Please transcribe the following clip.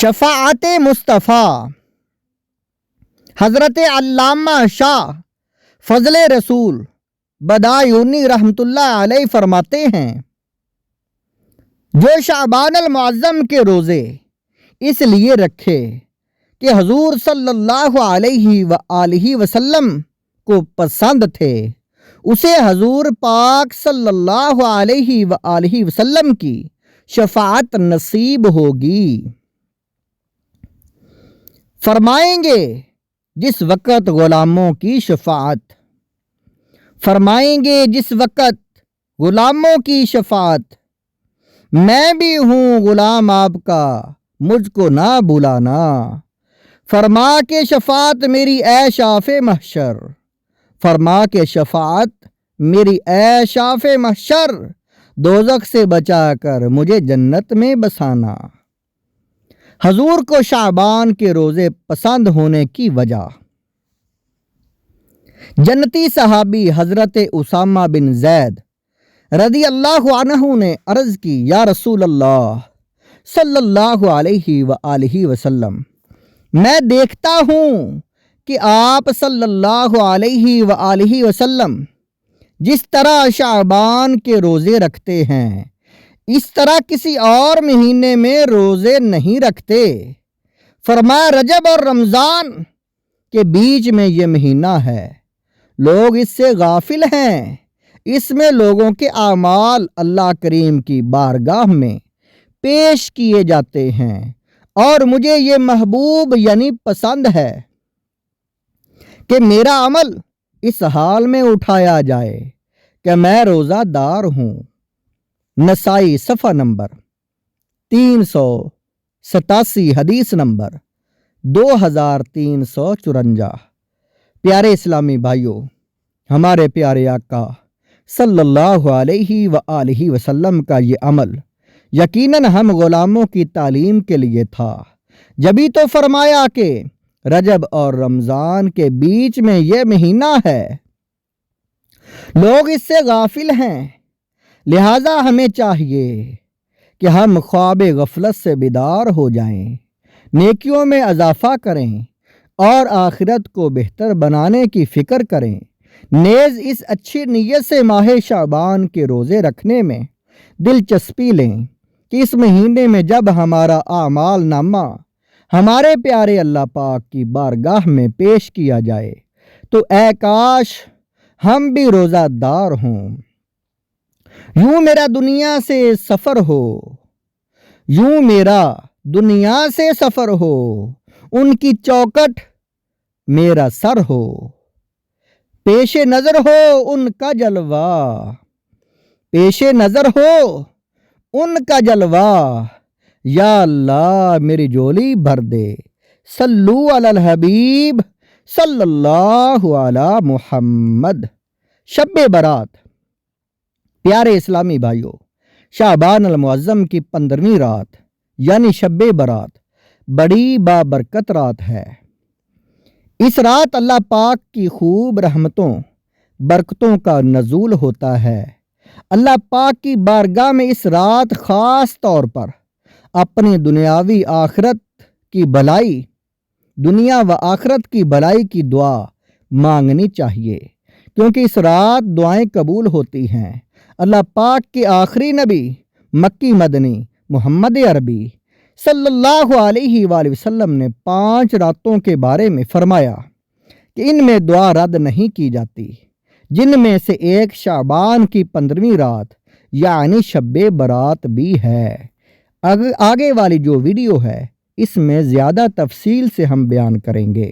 شفاعت مصطفیٰ حضرت علامہ شاہ فضل رسول بدایونی رحمۃ اللہ علیہ فرماتے ہیں، جو شعبان المعظم کے روزے اس لیے رکھے کہ حضور صلی اللہ علیہ وآلہ وسلم کو پسند تھے، اسے حضور پاک صلی اللہ علیہ وآلہ وسلم کی شفاعت نصیب ہوگی۔ فرمائیں گے جس وقت غلاموں کی شفاعت، فرمائیں گے جس وقت غلاموں کی شفاعت، میں بھی ہوں غلام آپ کا، مجھ کو نہ بلانا، فرما کے شفاعت میری اے شاف محشر، فرما کے شفاعت میری اے شاف محشر، دوزخ سے بچا کر مجھے جنت میں بسانا۔ حضور کو شعبان کے روزے پسند ہونے کی وجہ۔ جنتی صحابی حضرت اسامہ بن زید رضی اللہ عنہ نے عرض کی، یا رسول اللہ صلی اللہ علیہ وآلہ وسلم، میں دیکھتا ہوں کہ آپ صلی اللہ علیہ وآلہ وسلم جس طرح شعبان کے روزے رکھتے ہیں اس طرح کسی اور مہینے میں روزے نہیں رکھتے۔ فرمایا رجب اور رمضان کے بیچ میں یہ مہینہ ہے، لوگ اس سے غافل ہیں، اس میں لوگوں کے اعمال اللہ کریم کی بارگاہ میں پیش کیے جاتے ہیں، اور مجھے یہ محبوب یعنی پسند ہے کہ میرا عمل اس حال میں اٹھایا جائے کہ میں روزہ دار ہوں۔ نسائی صفحہ نمبر 387، حدیث نمبر 2354۔ پیارے اسلامی بھائیوں، ہمارے پیارے آقا صلی اللہ علیہ وآلہ وسلم کا یہ عمل یقیناً ہم غلاموں کی تعلیم کے لیے تھا، جبھی تو فرمایا کہ رجب اور رمضان کے بیچ میں یہ مہینہ ہے، لوگ اس سے غافل ہیں، لہٰذا ہمیں چاہیے کہ ہم خواب غفلت سے بیدار ہو جائیں، نیکیوں میں اضافہ کریں اور آخرت کو بہتر بنانے کی فکر کریں، نیز اس اچھی نیت سے ماہ شعبان کے روزے رکھنے میں دلچسپی لیں کہ اس مہینے میں جب ہمارا اعمال نامہ ہمارے پیارے اللہ پاک کی بارگاہ میں پیش کیا جائے تو اے کاش ہم بھی روزہ دار ہوں۔ یوں میرا دنیا سے سفر ہو، یوں میرا دنیا سے سفر ہو، ان کی چوکٹ میرا سر ہو، پیش نظر ہو ان کا جلوہ، پیش نظر ہو ان کا جلوہ، یا اللہ میری جولی بھر دے، صلو علی الحبیب صلی اللہ علی محمد۔ شب برات۔ پیارے اسلامی بھائیوں، شعبان المعظم کی 15ویں رات یعنی شب برات بڑی بابرکت رات ہے۔ اس رات اللہ پاک کی خوب رحمتوں برکتوں کا نزول ہوتا ہے۔ اللہ پاک کی بارگاہ میں اس رات خاص طور پر اپنی دنیا و آخرت کی بھلائی کی دعا مانگنی چاہیے، کیونکہ اس رات دعائیں قبول ہوتی ہیں۔ اللہ پاک کے آخری نبی مکی مدنی محمد عربی صلی اللہ علیہ وآلہ وسلم نے 5 راتوں کے بارے میں فرمایا کہ ان میں دعا رد نہیں کی جاتی، جن میں سے ایک شعبان کی 15ویں رات یعنی شب برات بھی ہے۔ آگے والی جو ویڈیو ہے اس میں زیادہ تفصیل سے ہم بیان کریں گے۔